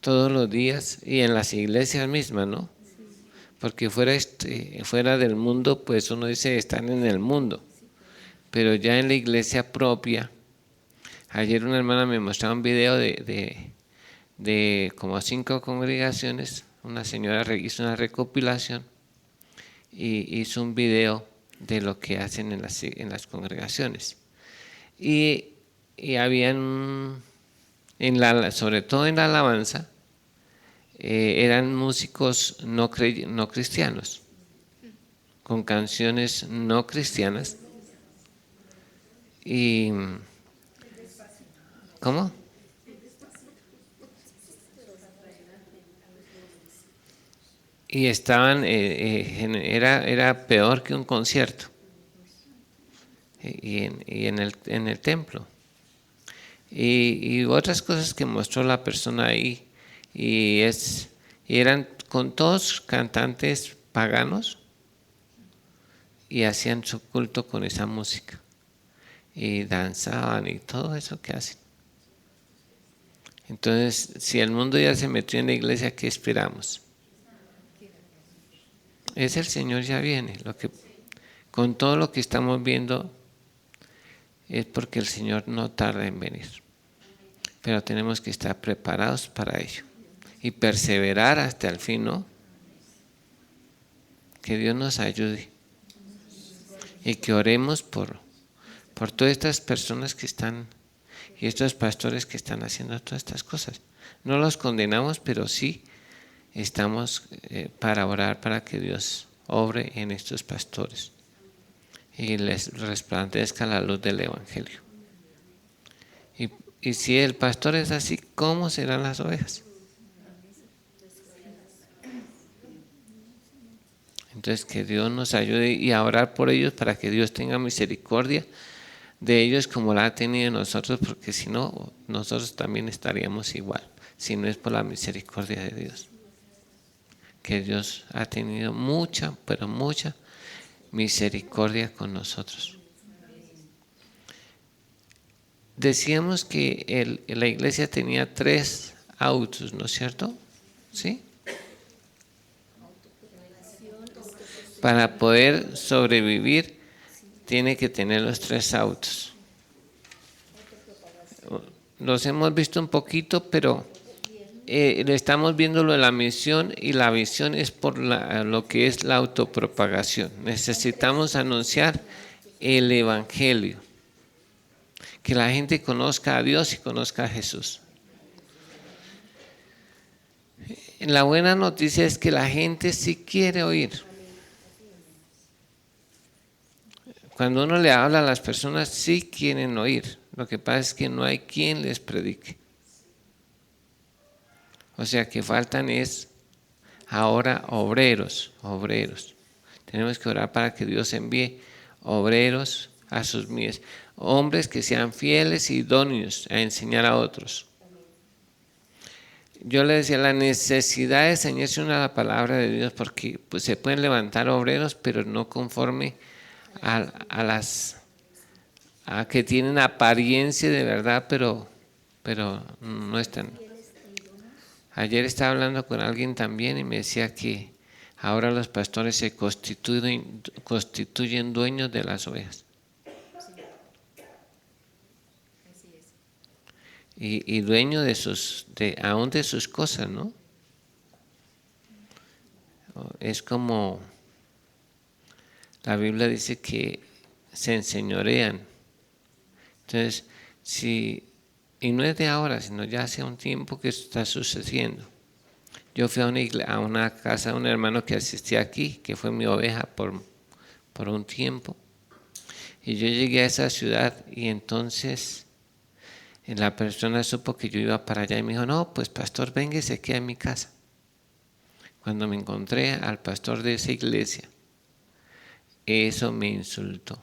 todos los días y en las iglesias mismas, ¿no? Porque fuera del mundo, pues uno dice están en el mundo, pero ya en la iglesia propia. Ayer una hermana me mostraba un video de como 5 congregaciones. Una señora hizo una recopilación y hizo un video de lo que hacen en las congregaciones. Y habían, sobre todo en la alabanza, eran músicos no cristianos, con canciones no cristianas. Y ¿cómo? Y estaban, era peor que un concierto. Y en el templo. Y otras cosas que mostró la persona ahí. Y eran con todos cantantes paganos y hacían su culto con esa música. Y danzaban y todo eso que hacen. Entonces, si el mundo ya se metió en la iglesia, ¿qué esperamos? El Señor ya viene. Con todo lo que estamos viendo es porque el Señor no tarda en venir. Pero tenemos que estar preparados para ello y perseverar hasta el fin, ¿no? Que Dios nos ayude y que oremos por todas estas personas que están y estos pastores que están haciendo todas estas cosas. No los condenamos, pero sí estamos para orar para que Dios obre en estos pastores y les resplandezca la luz del Evangelio. Y si el pastor es así, ¿cómo serán las ovejas? Entonces que Dios nos ayude y a orar por ellos para que Dios tenga misericordia de ellos como la ha tenido nosotros, porque si no, nosotros también estaríamos igual, si no es por la misericordia de Dios. Que Dios ha tenido mucha, pero mucha misericordia con nosotros. Decíamos que la iglesia tenía 3 autos, ¿no es cierto? ¿Sí? Para poder sobrevivir tiene que tener los 3 autos. Los hemos visto un poquito, pero estamos viendo lo de la misión y la visión es por lo que es la autopropagación. Necesitamos anunciar el Evangelio, que la gente conozca a Dios y conozca a Jesús. La buena noticia es que la gente sí quiere oír. Cuando uno le habla a las personas, sí quieren oír. Lo que pasa es que no hay quien les predique. O sea que faltan es ahora obreros. Tenemos que orar para que Dios envíe obreros a sus mies, hombres que sean fieles y idóneos a enseñar a otros. Yo le decía la necesidad de enseñarse la palabra de Dios, porque pues, se pueden levantar obreros, pero no conforme a que tienen apariencia de verdad, pero no están. Ayer estaba hablando con alguien también y me decía que ahora los pastores se constituyen dueños de las ovejas. Y dueño aún de sus cosas, ¿no? Es como la Biblia dice que se enseñorean. Entonces, y no es de ahora, sino ya hace un tiempo que eso está sucediendo. Yo fui a una casa de un hermano que asistía aquí, que fue mi oveja por un tiempo. Y yo llegué a esa ciudad y entonces la persona supo que yo iba para allá y me dijo, no, pues pastor, venga y se queda en mi casa. Cuando me encontré al pastor de esa iglesia, eso me insultó.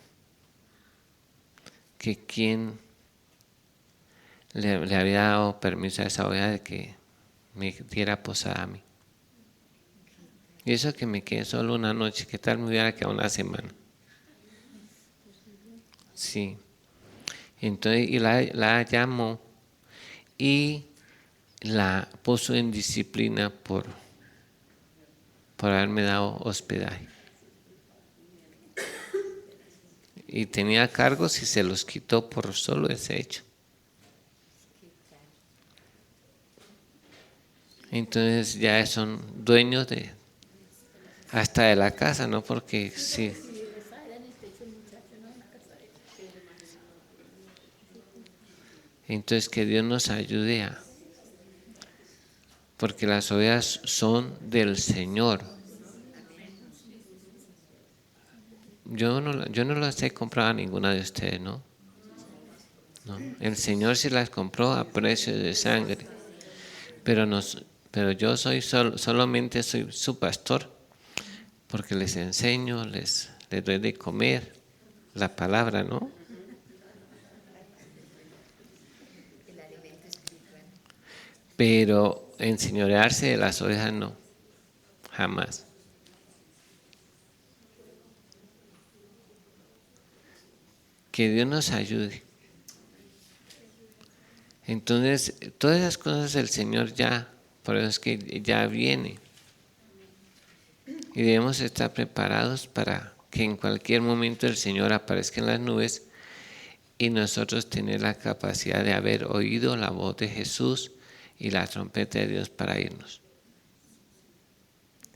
Que quién le había dado permiso a esa oveja de que me diera posada a mí. Y eso que me quedé solo una noche, ¿qué tal me hubiera quedado una semana? Sí. Entonces, y la llamó y la puso en disciplina por haberme dado hospedaje. Y tenía cargos y se los quitó por solo ese hecho. Entonces ya son dueños hasta de la casa, ¿no? Porque sí. Entonces que Dios nos ayude porque las ovejas son del Señor. Yo no las he comprado a ninguna de ustedes, ¿no? No. El Señor sí las compró a precio de sangre. Pero yo solamente soy su pastor, porque les enseño, les doy de comer la palabra, ¿no? Pero enseñorearse de las ovejas no, jamás. Que Dios nos ayude. Entonces, todas esas cosas el Señor por eso es que ya viene. Y debemos estar preparados para que en cualquier momento el Señor aparezca en las nubes y nosotros tener la capacidad de haber oído la voz de Jesús y la trompeta de Dios para irnos.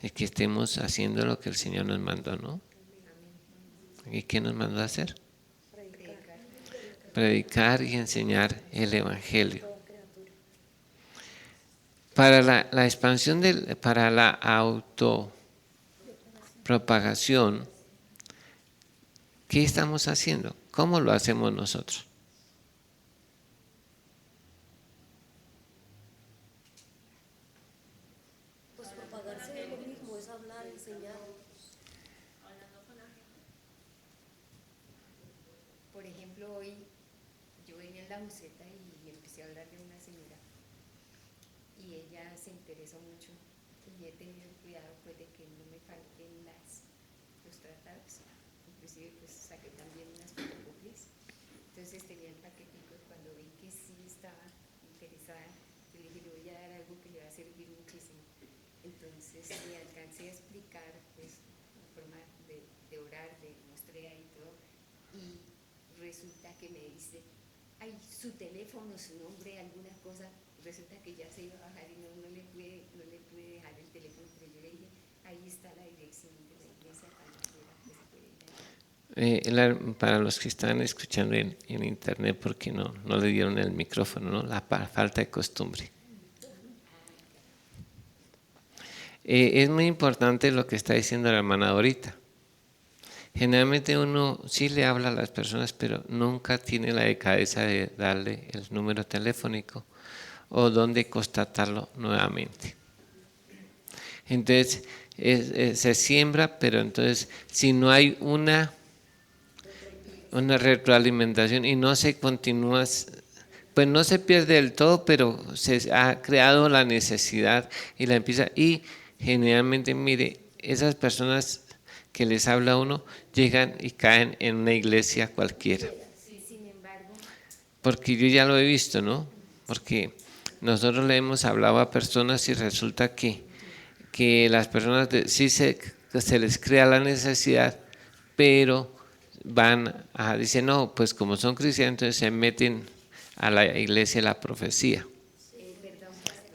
Y que estemos haciendo lo que el Señor nos mandó, ¿no? ¿Y qué nos mandó a hacer? Predicar y enseñar el Evangelio. Para la expansión, para la autopropagación, ¿qué estamos haciendo? ¿Cómo lo hacemos nosotros? Pues propagarse es lo mismo, es hablar, enseñar. Por ejemplo, hoy yo venía en la buseta y empecé a hablar de una señora y ella se interesó mucho y he tenido cuidado pues de que no me falten los tratados, inclusive pues saqué también unas fotocopias. Entonces tenía el paquetico y cuando vi que sí estaba interesada, yo le dije, le voy a dar algo que le va a servir muchísimo. Entonces le alcancé a explicar pues la forma de orar, de mostré ahí todo y resulta que me dice, ay, su teléfono, su nombre, alguna cosa, resulta que ya se iba a bajar y no le pude dejar el teléfono, pero yo le dije, ahí está la dirección de la iglesia cuando quiera que se puede ir. Para los que están escuchando en internet, porque no le dieron el micrófono, ¿no? La falta de costumbre. Es muy importante lo que está diciendo la hermana ahorita. Generalmente uno sí le habla a las personas, pero nunca tiene la delicadeza de darle el número telefónico o dónde constatarlo nuevamente. Entonces, se siembra, pero entonces si no hay una retroalimentación y no se continúa, pues no se pierde del todo, pero se ha creado la necesidad y la empieza. Y generalmente, mire, esas personas que les habla uno llegan y caen en una iglesia cualquiera. Sin embargo, Porque yo ya lo he visto, ¿no? Porque nosotros le hemos hablado a personas y resulta que las personas sí se les crea la necesidad, pero dicen, no, pues como son cristianos, entonces se meten a la iglesia de la profecía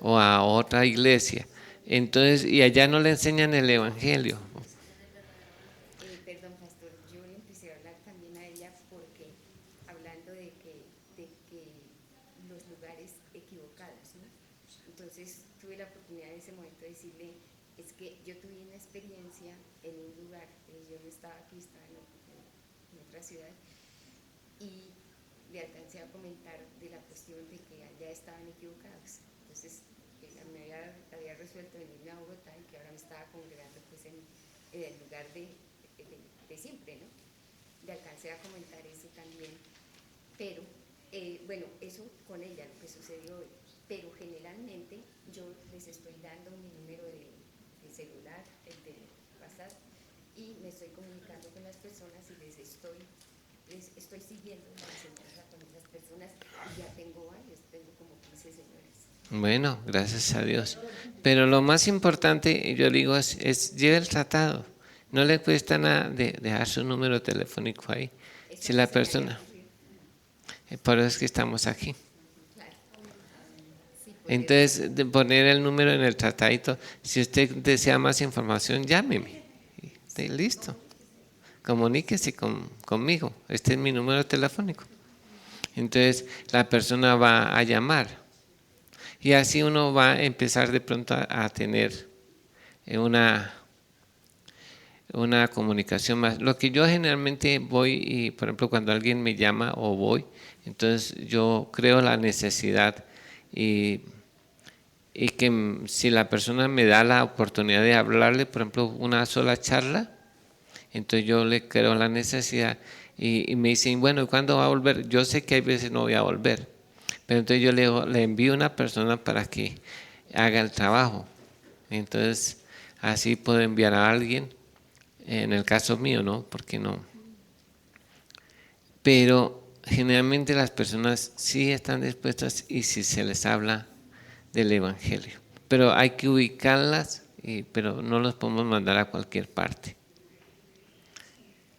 o a otra iglesia. Entonces, y allá no le enseñan el evangelio. perdón, pastor, yo le empecé a hablar también a ella porque hablando de que los lugares equivocados, ¿no? Entonces tuve la oportunidad en ese momento de decirle, es que yo tuve una experiencia en un lugar, yo no estaba aquí, estaba en otra ciudad, y le alcancé a comentar de la cuestión de que allá estaban equivocados. Entonces me había resuelto venirme a Bogotá y que ahora me estaba congregando pues en el lugar de siempre, ¿no? Le alcancé a comentar eso también, pero bueno, eso con ella, lo que sucedió hoy, pero generalmente yo les estoy dando mi número de celular, el de WhatsApp, y me estoy comunicando con las personas y les estoy siguiendo la enseñanza con esas personas y ya tengo varios, tengo como 15 señores. Bueno, gracias a Dios. Pero lo más importante, yo digo, lleve el tratado. No le cuesta nada dejar su número telefónico ahí. Eso Si la se me había persona, ocurrido. por eso es que estamos aquí. Claro. Sí, poder. Entonces, de poner el número en el tratadito. Si usted desea más información, llámeme. Y listo. Comuníquese conmigo. Este es mi número telefónico. Entonces, la persona va a llamar. Y así uno va a empezar de pronto a tener una comunicación más. Lo que yo generalmente voy, y por ejemplo cuando alguien me llama o voy, entonces yo creo la necesidad y que si la persona me da la oportunidad de hablarle, por ejemplo una sola charla, entonces yo le creo la necesidad y me dicen, bueno, ¿cuándo va a volver? Yo sé que hay veces no voy a volver, pero entonces yo le envío una persona para que haga el trabajo. Entonces así puedo enviar a alguien, en el caso mío, ¿no? Porque no. Pero generalmente las personas sí están dispuestas y si se les habla del Evangelio. Pero hay que ubicarlas, pero no los podemos mandar a cualquier parte.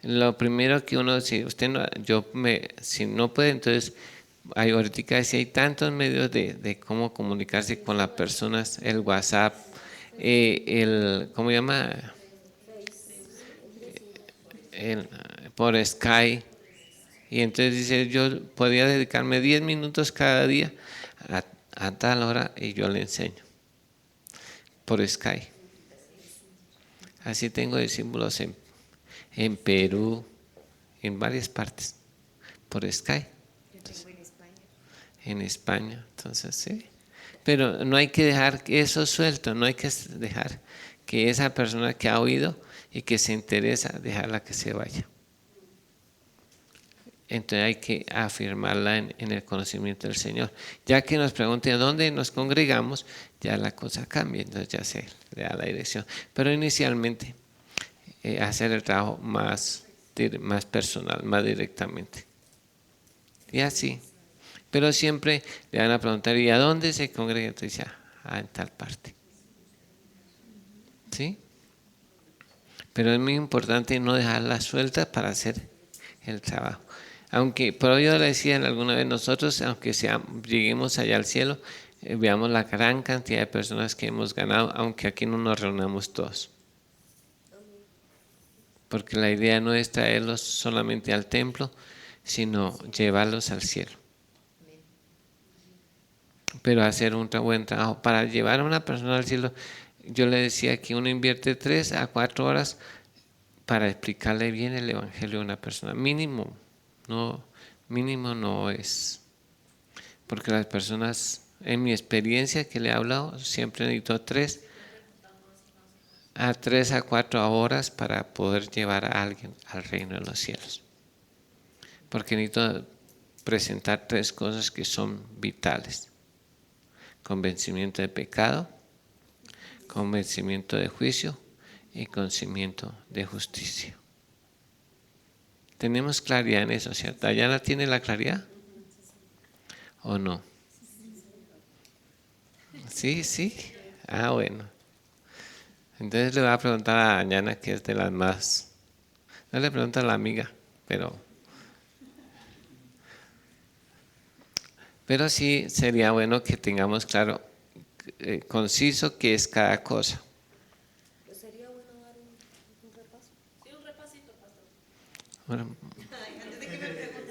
Lo primero que uno, si usted no, si no puede, entonces ahorita si hay tantos medios de cómo comunicarse con las personas, el WhatsApp, ¿cómo se llama? Por Skype. Y entonces dice, yo podría dedicarme 10 minutos cada día a tal hora y yo le enseño por Skype. Así tengo discípulos en Perú, en varias partes, por Skype. Yo tengo en España. En España, entonces sí. Pero no hay que dejar eso suelto, no hay que dejar que esa persona que ha oído y que se interesa, dejarla que se vaya. Entonces hay que afirmarla en el conocimiento del Señor. Ya que nos pregunten dónde nos congregamos, ya la cosa cambia, entonces ya se le da la dirección. Pero inicialmente hacer el trabajo más personal, más directamente. Y así. Pero siempre le van a preguntar, ¿y a dónde se congrega? Entonces ya, en tal parte. ¿Sí? Pero es muy importante no dejarla suelta para hacer el trabajo. Aunque, pero yo le decía alguna vez, nosotros, aunque lleguemos allá al cielo, veamos la gran cantidad de personas que hemos ganado, aunque aquí no nos reunamos todos. Porque la idea no es traerlos solamente al templo, sino llevarlos al cielo. Pero hacer un buen trabajo. Para llevar a una persona al cielo, yo le decía que uno invierte 3 a 4 horas para explicarle bien el Evangelio a una persona. Mínimo no es. Porque las personas, en mi experiencia que le he hablado, siempre necesito 3 a 4 horas para poder llevar a alguien al reino de los cielos. Porque necesito presentar 3 cosas que son vitales: convencimiento de pecado, convencimiento de juicio y conocimiento de justicia. Tenemos claridad en eso, ¿cierto? ¿Dayana tiene la claridad? ¿O no? Sí. Ah, bueno. Entonces le voy a preguntar a Dayana, que es de las más. No le pregunto a la amiga, pero sí sería bueno que tengamos claro, conciso, qué es cada cosa. Pues sería bueno dar un repaso. Sí, un repasito, pastor. Bueno, Antes de que me pregunten.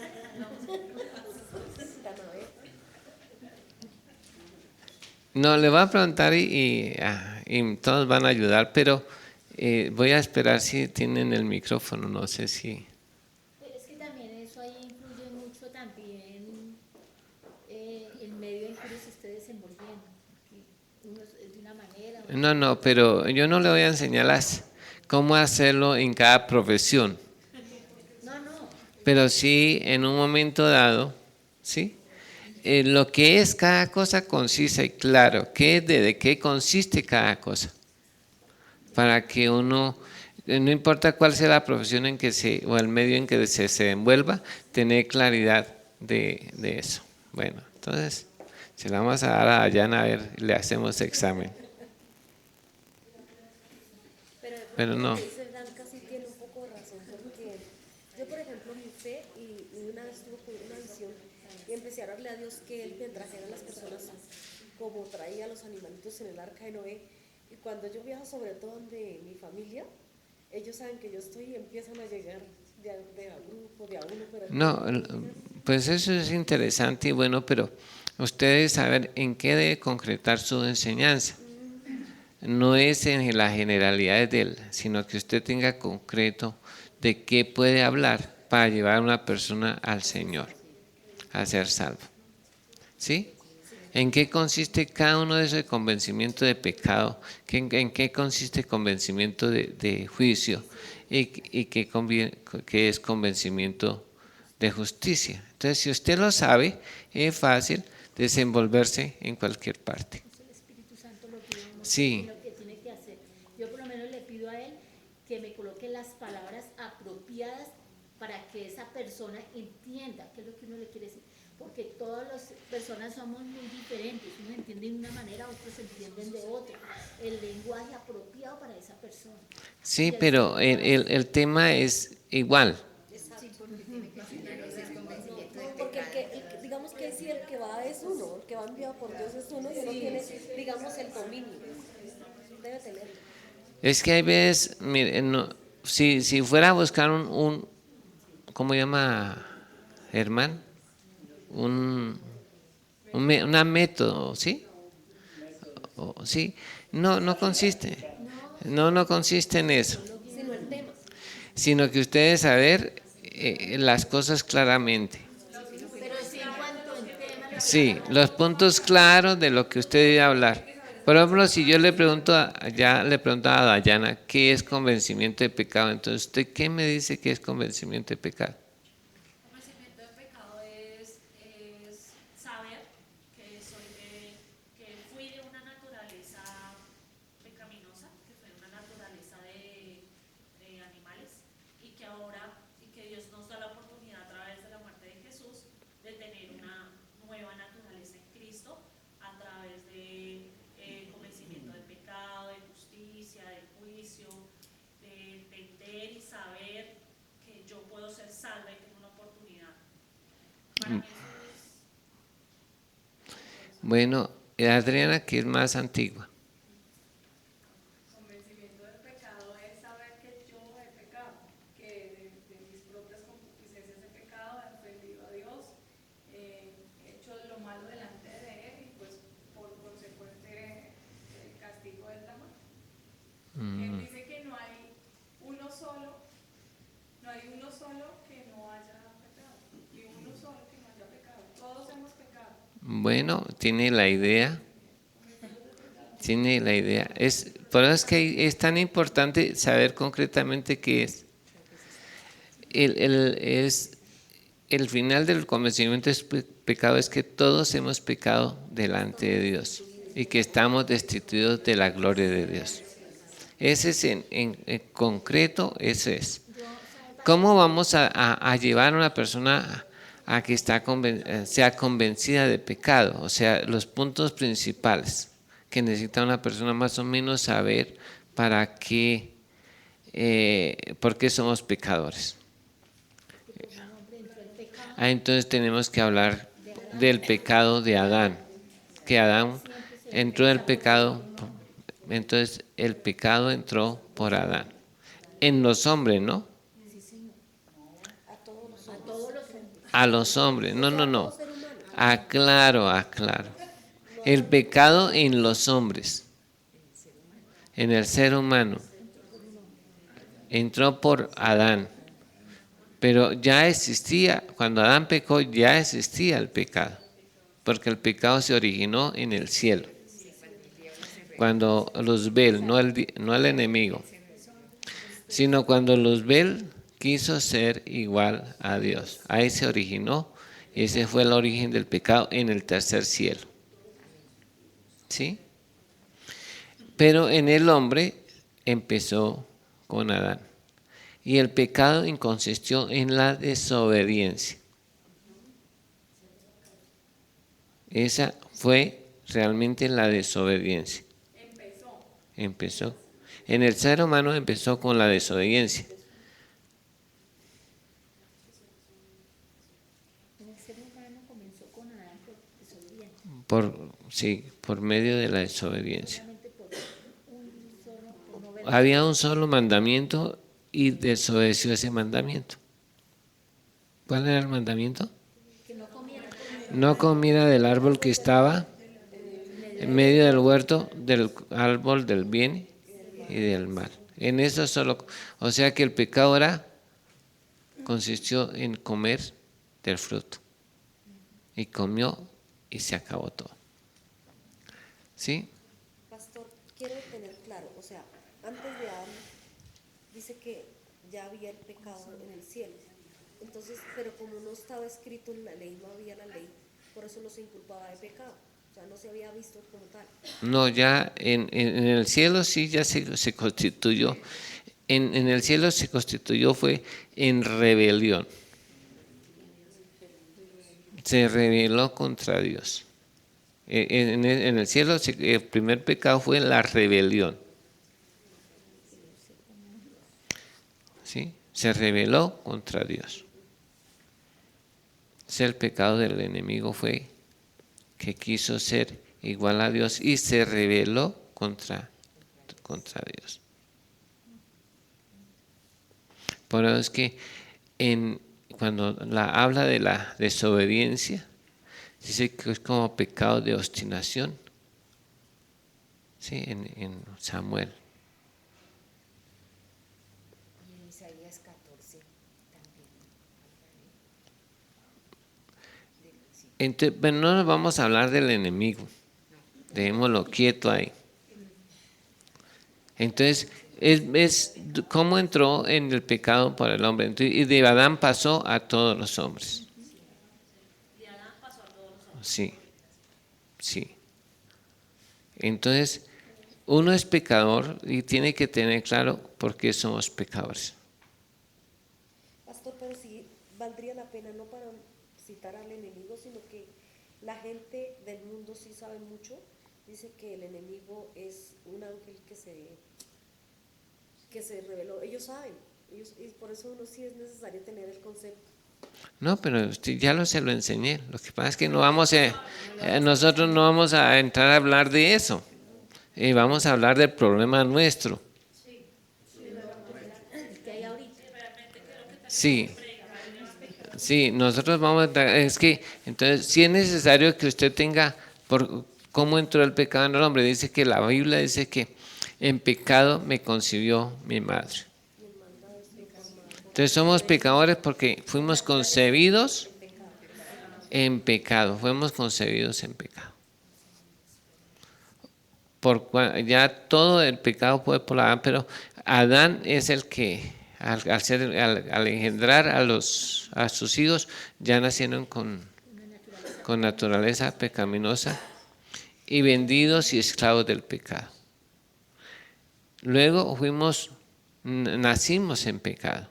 no, le voy a preguntar y todos van a ayudar, pero voy a esperar si tienen el micrófono, no sé si. Pero es que también eso ahí influye mucho también el medio en que uno se esté desenvolviendo. Uno es de una manera. No, pero yo no le voy a enseñar cómo hacerlo en cada profesión. No. Pero sí, en un momento dado, ¿sí? Lo que es cada cosa concisa y claro, de qué consiste cada cosa. Para que uno, no importa cuál sea la profesión o el medio en que se envuelva, tener claridad de eso. Bueno, entonces, Se la vamos a dar a Dayana, a ver, le hacemos examen. Pero no. Dice Blanca sí tiene un poco de razón, porque yo, por ejemplo, mi fe, y una vez tuve una visión y empecé a orarle a Dios que Él me trajera a las personas como traía a los animalitos en el arca de Noé. Y cuando yo viajo, sobre todo donde mi familia, ellos saben que yo estoy y empiezan a llegar de a grupo, de a uno. Pero No, pues eso es interesante y bueno, pero ustedes saben en qué debe concretar su enseñanza. No es en las generalidades de él, sino que usted tenga concreto de qué puede hablar para llevar a una persona al Señor, a ser salvo. ¿Sí? ¿En qué consiste cada uno de esos convencimientos de pecado? ¿En qué consiste convencimiento de juicio? ¿Y qué es convencimiento de justicia? Entonces, si usted lo sabe, es fácil desenvolverse en cualquier parte. El Espíritu Santo lo pide a uno, Sí. lo que tiene que hacer. Yo por lo menos le pido a él que me coloque las palabras apropiadas para que esa persona entienda qué es lo que uno le quiere decir. Porque todas las personas somos muy diferentes, unos entienden de una manera, otros entienden de otra. El lenguaje apropiado para esa persona. Sí, pero el tema es igual. porque digamos que si el que va es uno, el que va enviado por Dios es uno, y uno tiene, digamos, el dominio. Debe tenerlo. Es que hay veces, mire, si fuera a buscar ¿cómo llama, Germán? Un método, ¿sí? ¿Sí? No consiste. No consiste en eso. Sino el tema. Sino que ustedes saber las cosas claramente. Pero sí en cuanto en tema. Sí, los puntos claros de lo que usted debe hablar. Por ejemplo, si yo le pregunto ya le preguntaba a Dayana qué es convencimiento de pecado, entonces ¿usted qué me dice que es convencimiento de pecado? Convencimiento de pecado es saber que que fui de una naturaleza pecaminosa, que fue una naturaleza de animales, y que Dios nos da la oportunidad a través de la muerte de Jesús de tener una nueva naturaleza en Cristo a través de convencimiento de pecado, de justicia, de juicio, de entender y saber que yo puedo ser salva y tengo una oportunidad. Para mí eso es... Bueno, Adriana, que es más antigua. Convencimiento del pecado es saber que yo he pecado, que de mis propias concupiscencias he pecado, he ofendido a Dios, he hecho lo malo delante de Él y pues por consecuente el castigo es la muerte. Él dice que no hay uno solo que no haya pecado y uno solo que no haya pecado. Todos hemos pecado. Bueno, tiene la idea. Por eso es que es tan importante saber concretamente qué es. El final del convencimiento de pecado es que todos hemos pecado delante de Dios y que estamos destituidos de la gloria de Dios. Ese es en concreto, eso es. ¿Cómo vamos a llevar a una persona a que sea convencida de pecado? O sea, los puntos principales que necesita una persona más o menos saber para qué, por qué somos pecadores. Entonces tenemos que hablar del pecado de Adán, que Adán entró del pecado, entonces el pecado entró por Adán. En los hombres, ¿no? A los hombres, no. Aclaro. El pecado en los hombres, en el ser humano, entró por Adán. Pero ya existía, cuando Adán pecó, ya existía el pecado, porque el pecado se originó en el cielo. Cuando Luzbel, no el enemigo, sino cuando Luzbel quiso ser igual a Dios. Ahí se originó, ese fue el origen del pecado en el tercer cielo. ¿Sí? Pero en el hombre empezó con Adán. Y el pecado consistió en la desobediencia. Esa fue realmente la desobediencia. Empezó. En el ser humano empezó con la desobediencia. En el ser humano comenzó con Adán por desobediente. Por medio de la desobediencia. Solamente por un solo, por no ver Había un solo mandamiento y desobedeció ese mandamiento. ¿Cuál era el mandamiento? que no comiera. No comiera del árbol que estaba en medio del huerto, del árbol del bien y del mal. En eso solo, o sea que el pecado consistió en comer del fruto. Y comió y se acabó todo. ¿Sí? Pastor, quiero tener claro, o sea, antes de Adán dice que ya había el pecado en el cielo. Entonces, pero como no estaba escrito en la ley, no había la ley, por eso no se inculpaba de pecado. O sea, no se había visto como tal. No, ya en el cielo sí ya se constituyó. En el cielo se constituyó fue en rebelión. Se rebeló contra Dios. En el cielo el primer pecado fue la rebelión. ¿Sí? Se rebeló contra Dios. El pecado del enemigo fue que quiso ser igual a Dios y se rebeló contra Dios. Por eso es que cuando habla de la desobediencia, dice que es como pecado de obstinación. ¿Sí? En Samuel. Y en Isaías 14 también. Entonces, pero no nos vamos a hablar del enemigo. Dejémoslo quieto ahí. Entonces, es cómo entró en el pecado por el hombre. Entonces, y de Adán pasó a todos los hombres. De Adán pasó a todos los hombres. Sí, sí. Entonces, uno es pecador y tiene que tener claro por qué somos pecadores. Pastor, pero sí valdría la pena no para citar al enemigo, sino que la gente del mundo sí sabe mucho. Dice que el enemigo es un ángel que se reveló. Ellos saben, y por eso uno sí es necesario tener el concepto. No, pero ya se lo enseñé. Lo que pasa es que nosotros no vamos a entrar a hablar de eso. Vamos a hablar del problema nuestro. que hay ahorita. Sí. Sí, nosotros vamos a... Es que, entonces, sí es necesario que usted tenga por cómo entró el pecado en el hombre. Dice que la Biblia dice que en pecado me concibió mi madre. Entonces somos pecadores porque fuimos concebidos en pecado. Fuimos concebidos en pecado. Ya todo el pecado fue por Adán, pero Adán es el que... Al engendrar a sus hijos, ya nacieron con naturaleza pecaminosa y vendidos y esclavos del pecado. Luego nacimos en pecado.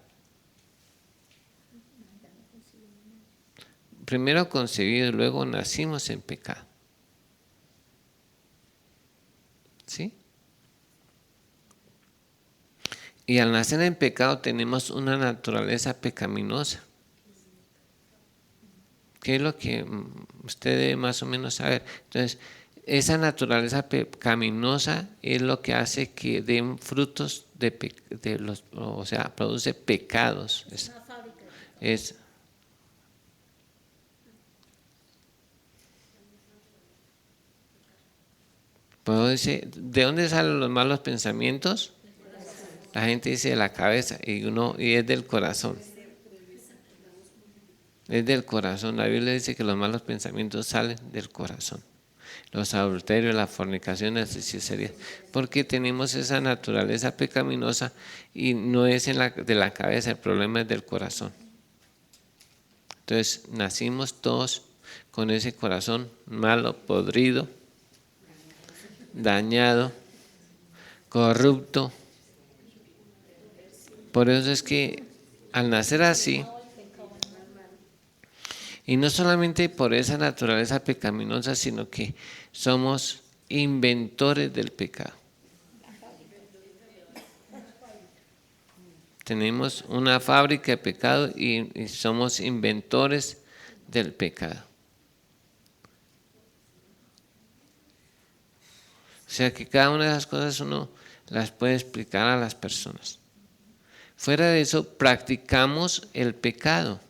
Primero concebidos, luego nacimos en pecado. ¿Sí? Y al nacer en pecado tenemos una naturaleza pecaminosa. ¿Qué es lo que usted debe más o menos saber? Entonces, esa naturaleza pecaminosa es lo que hace que den frutos o sea, produce pecados. Una fábrica. Puedo decir, ¿de dónde salen los malos pensamientos? La gente dice de la cabeza y es del corazón. Es del corazón. La Biblia dice que los malos pensamientos salen del corazón. Los adulterios, las fornicaciones, las hechicerías. Porque tenemos esa naturaleza pecaminosa y no es de la cabeza, el problema es del corazón. Entonces nacimos todos con ese corazón malo, podrido, dañado, corrupto. Por eso es que al nacer así, Y no solamente por esa naturaleza pecaminosa, sino que somos inventores del pecado. Tenemos una fábrica de pecado y somos inventores del pecado. O sea que cada una de esas cosas uno las puede explicar a las personas. Fuera de eso, practicamos el pecado.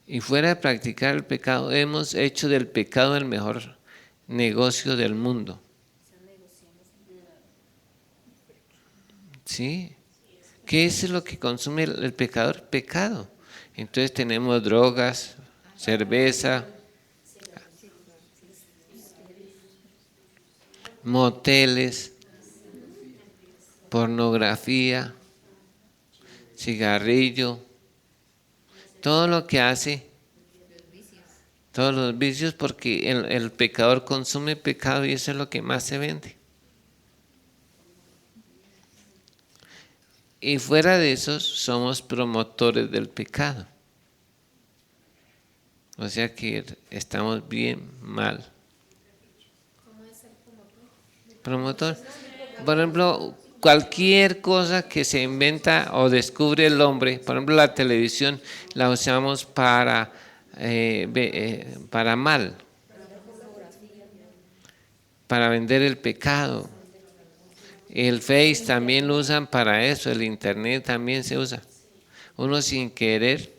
Y fuera de practicar el pecado, hemos hecho del pecado el mejor negocio del mundo. ¿Sí? ¿Qué es lo que consume el pecador? Pecado. Entonces tenemos drogas, cerveza, moteles, pornografía, cigarrillo, todo lo que hace, todos los vicios, porque el pecador consume pecado y eso es lo que más se vende. Y fuera de eso somos promotores del pecado. O sea que estamos bien mal. ¿Cómo es el Promotor. Por ejemplo, cualquier cosa que se inventa o descubre el hombre, por ejemplo la televisión la usamos para mal, para vender el pecado. El Face también lo usan para eso, el Internet también se usa. Uno sin querer,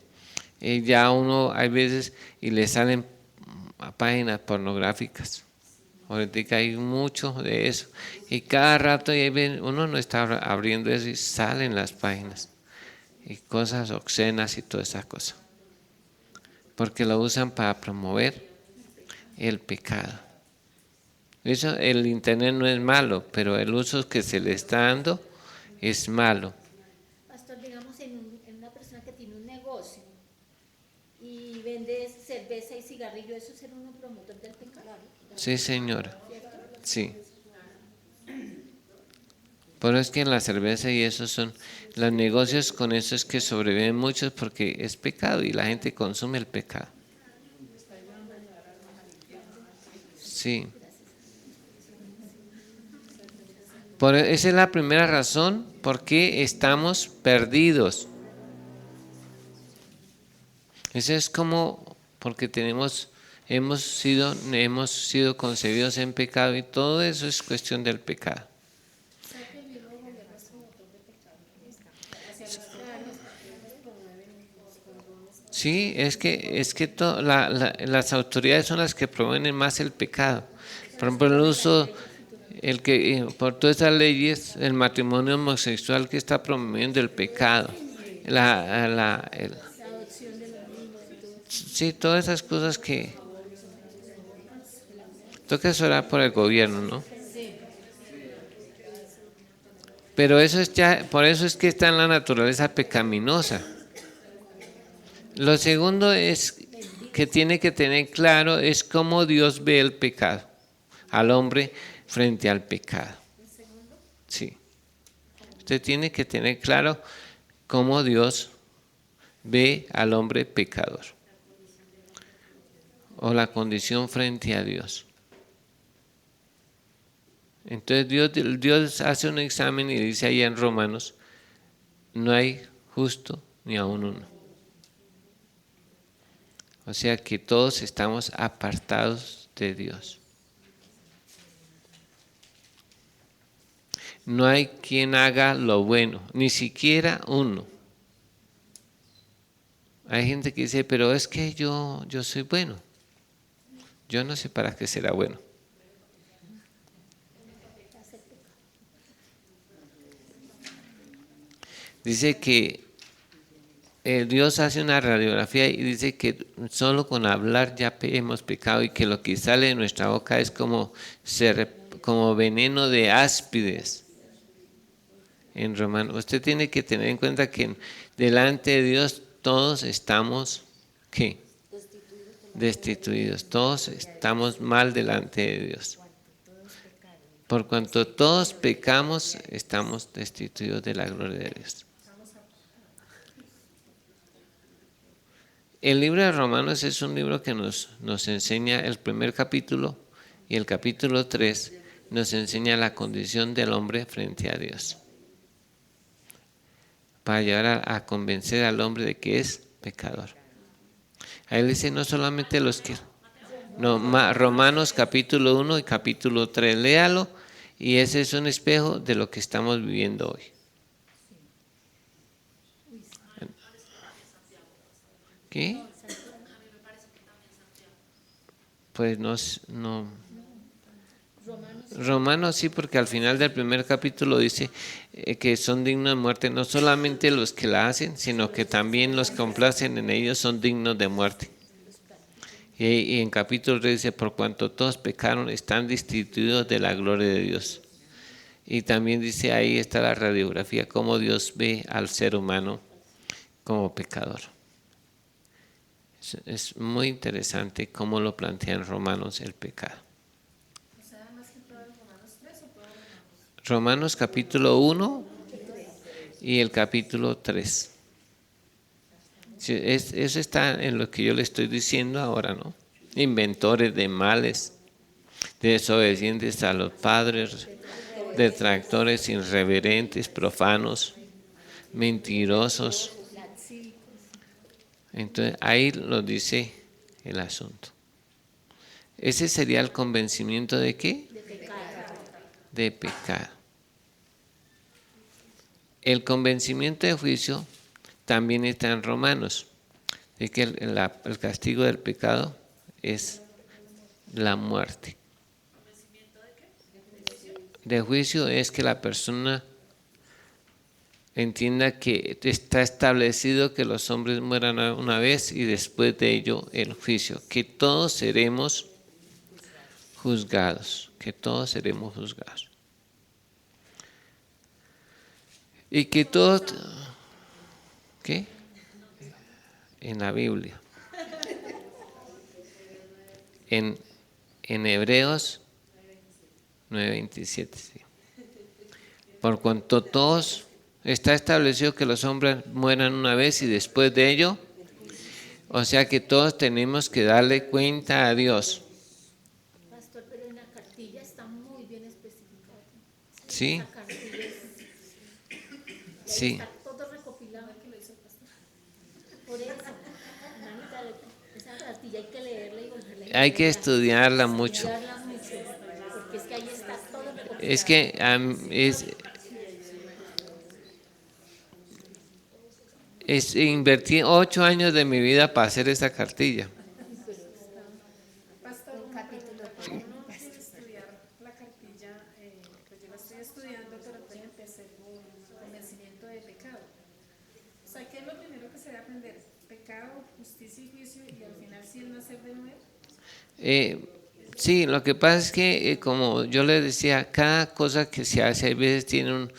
ya uno hay veces y le salen páginas pornográficas. Ahorita hay mucho de eso. Y cada rato uno no está abriendo eso y salen las páginas. Y cosas obscenas y todas esas cosas. Porque lo usan para promover el pecado. Eso, el Internet no es malo, pero el uso que se le está dando es malo. Pastor, digamos en una persona que tiene un negocio y vende cerveza y cigarrillo, ¿eso será un promotor del pecado? Sí, señora. Sí. Pero es que en la cerveza y eso son los negocios, con eso es que sobreviven muchos porque es pecado y la gente consume el pecado. Sí. Esa es la primera razón por qué estamos perdidos. Eso es como porque hemos sido concebidos en pecado y todo eso es cuestión del pecado. Sí, es que las autoridades son las que promueven más el pecado. Por ejemplo, el uso, por todas estas leyes, el matrimonio homosexual que está promoviendo el pecado, sí, todas esas cosas que toca orar por el gobierno, ¿no? Pero eso por eso es que está en la naturaleza pecaminosa. Lo segundo es que tiene que tener claro es cómo Dios ve el pecado, al hombre frente al pecado. Sí. Usted tiene que tener claro cómo Dios ve al hombre pecador o la condición frente a Dios. Entonces Dios hace un examen y dice ahí en Romanos, no hay justo ni aun uno. O sea que todos estamos apartados de Dios. No hay quien haga lo bueno, ni siquiera uno. Hay gente que dice, pero es que yo soy bueno. Yo no sé para qué será bueno. Dice que Dios hace una radiografía y dice que solo con hablar ya hemos pecado y que lo que sale de nuestra boca es como veneno de áspides. En Romanos, usted tiene que tener en cuenta que delante de Dios todos estamos, ¿qué? Destituidos. Todos estamos mal delante de Dios. Por cuanto todos pecamos, estamos destituidos de la gloria de Dios. El libro de Romanos es un libro que nos enseña, el primer capítulo y el capítulo 3 nos enseña la condición del hombre frente a Dios, para llevar a convencer al hombre de que es pecador. Ahí dice no solamente los que... No, Romanos capítulo 1 y capítulo 3, léalo, y ese es un espejo de lo que estamos viviendo hoy. ¿Qué? Pues no. Romanos sí, porque al final del primer capítulo dice que son dignos de muerte, no solamente los que la hacen, sino que también los que complacen en ellos son dignos de muerte. Y en capítulo 3 dice, por cuanto todos pecaron, están destituidos de la gloria de Dios. Y también dice, ahí está la radiografía, cómo Dios ve al ser humano como pecador. Es muy interesante cómo lo plantea en Romanos el pecado. Romanos capítulo 1 y el capítulo 3. Eso está en lo que yo le estoy diciendo ahora, ¿no? Inventores de males, desobedientes a los padres, detractores, irreverentes, profanos, mentirosos. Entonces ahí lo dice el asunto. Ese sería el convencimiento de ¿qué? De pecado. El convencimiento de juicio también está en Romanos, de que el castigo del pecado es la muerte. De juicio es que la persona entienda que está establecido que los hombres mueran una vez y después de ello el juicio, que todos seremos juzgados, y que todos, ¿qué? En la Biblia, en Hebreos 9:27, sí. Por cuanto todos está establecido que los hombres mueran una vez y después de ello, o sea que todos tenemos que darle cuenta a Dios. Pastor, pero en la cartilla está muy bien especificado. Sí. Esa cartilla Sí. está todo recopilado que lo hizo el pastor. Por eso, Nanita, esa cartilla hay que leerla y volverla a Hay que estudiarla mucho. Porque es que ahí está todo recopilado. Es que invertí 8 años de mi vida para hacer esa cartilla. Pastor, un capítulo para uno estudiar la cartilla, pues yo la estoy estudiando, pero apenas empecé por convencimiento de pecado. O sea, ¿qué es lo primero que se debe aprender? Pecado, justicia y juicio, y al final sí es nacer de nuevo. Sí, lo que pasa es que, como yo les decía, cada cosa que se hace a veces tiene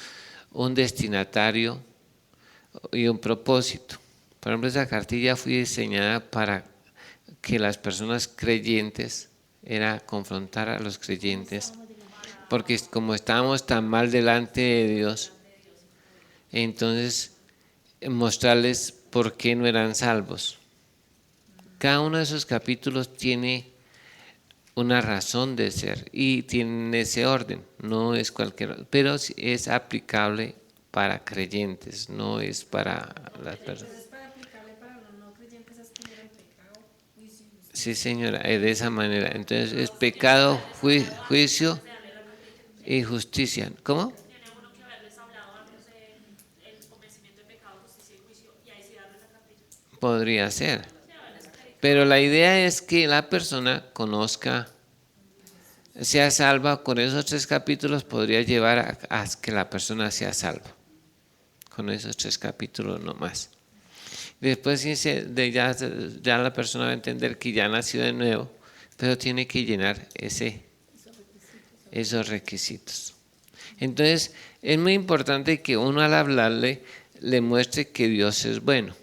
un destinatario y un propósito. Por ejemplo, esa cartilla fue diseñada para que las personas creyentes, era confrontar a los creyentes, porque como estábamos tan mal delante de Dios, entonces mostrarles por qué no eran salvos. Cada uno de esos capítulos tiene una razón de ser y tiene ese orden, no es cualquier, pero es aplicable para creyentes, no es para las personas. Es para aplicable para los no creyentes, es primero el pecado, juicio y justicia. Sí, señora, de esa manera. Entonces es pecado, juicio y justicia. ¿Cómo? Tiene uno que haberles hablado antes del convencimiento de pecado, justicia y juicio, y ahí sí darles la cartilla. Podría ser. Pero la idea es que la persona conozca, sea salva. Con esos 3 capítulos podría llevar a que la persona sea salva. Con esos 3 capítulos no más. Después ya la persona va a entender que ya nació de nuevo, pero tiene que llenar esos requisitos. Entonces es muy importante que uno al hablarle le muestre que Dios es bueno.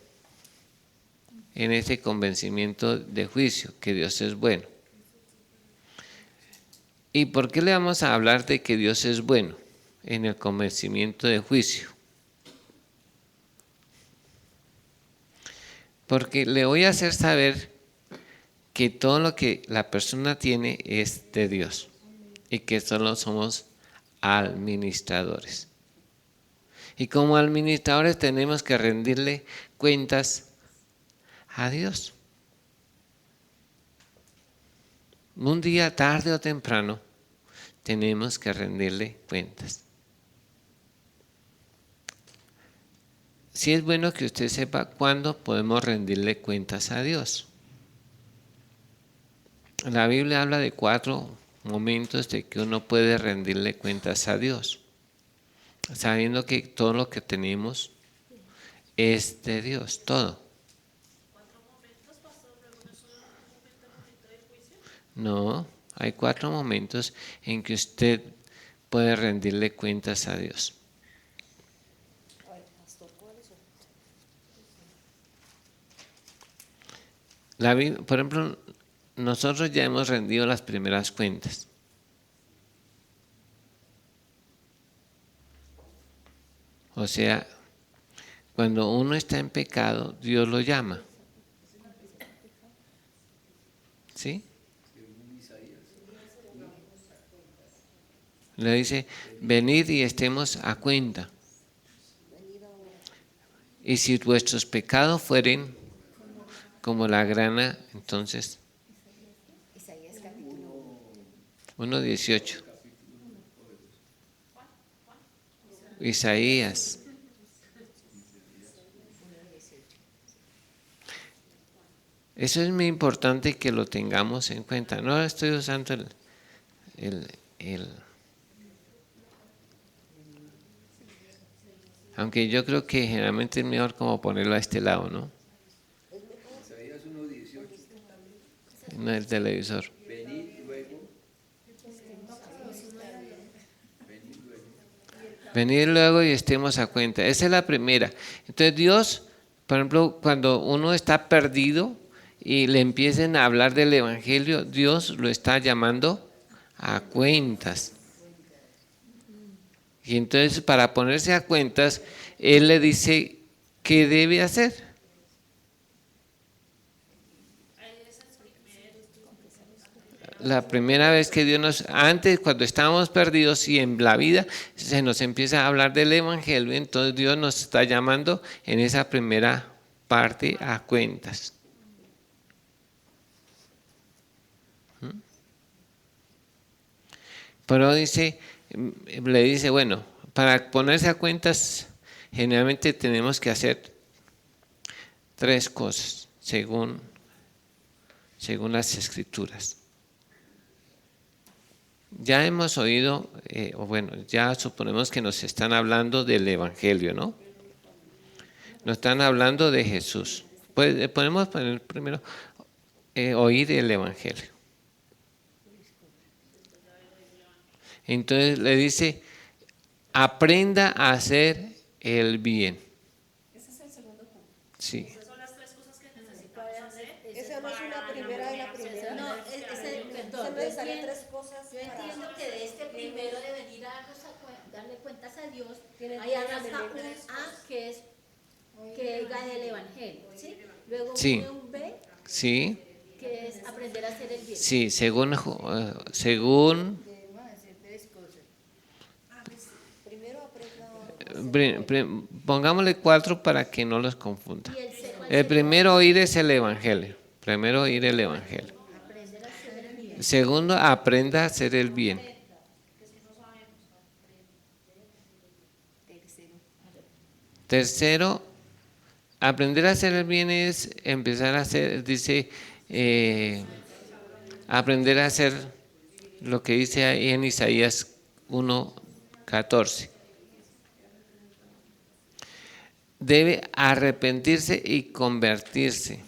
En ese convencimiento de juicio, que Dios es bueno. ¿Y por qué le vamos a hablar de que Dios es bueno en el convencimiento de juicio? Porque le voy a hacer saber que todo lo que la persona tiene es de Dios y que solo somos administradores. Y como administradores tenemos que rendirle cuentas a Dios. Un día, tarde o temprano, tenemos que rendirle cuentas. Sí es bueno que usted sepa cuándo podemos rendirle cuentas a Dios. La Biblia habla de 4 momentos de que uno puede rendirle cuentas a Dios, sabiendo que todo lo que tenemos es de Dios, todo. No, hay 4 momentos en que usted puede rendirle cuentas a Dios. A ver, pastor, ¿cuáles son? Por ejemplo, nosotros ya hemos rendido las primeras cuentas. O sea, cuando uno está en pecado, Dios lo llama. ¿Sí? Le dice, venid y estemos a cuenta. Y si vuestros pecados fueren como la grana, entonces Isaías capítulo 1:18. Isaías. Eso es muy importante que lo tengamos en cuenta. No estoy usando aunque yo creo que generalmente es mejor como ponerlo a este lado, ¿no? Isaías 1:18. En el televisor. Venid luego y estemos a cuenta. Esa es la primera. Entonces Dios, por ejemplo, cuando uno está perdido y le empiecen a hablar del Evangelio, Dios lo está llamando a cuentas. Y entonces para ponerse a cuentas, Él le dice qué debe hacer. La primera vez que Dios antes cuando estábamos perdidos y en la vida se nos empieza a hablar del Evangelio, entonces Dios nos está llamando en esa primera parte a cuentas. Pero le dice, bueno, para ponerse a cuentas generalmente tenemos que hacer 3 cosas según las Escrituras. Ya hemos oído, ya suponemos que nos están hablando del Evangelio, ¿no? Nos están hablando de Jesús. Podemos poner primero oír el Evangelio. Entonces le dice, aprenda a hacer el bien. Ese es el segundo punto. Sí. Esas son las 3 cosas que necesitamos hacer. Esa no es una primera de la primera. No, Se necesitarían 3 cosas. Yo entiendo que de este primero de venir a darle cuentas a Dios, Tiene hay que hasta hacer un tres A que es que gane el Evangelio, ¿sí? Luego Sí. viene un B Sí, que es aprender a hacer el bien. sí, según Primero aprenda. pongámosle 4 para que no los confunda. Y el C, ¿cuál El sería? primero oír es el Evangelio. Primero oír el Evangelio. Aprender a hacer el bien. Segundo, aprenda a hacer el bien. Tercero, aprender a hacer el bien es empezar a hacer, dice, aprender a hacer lo que dice ahí en Isaías 1:14. Debe arrepentirse y convertirse.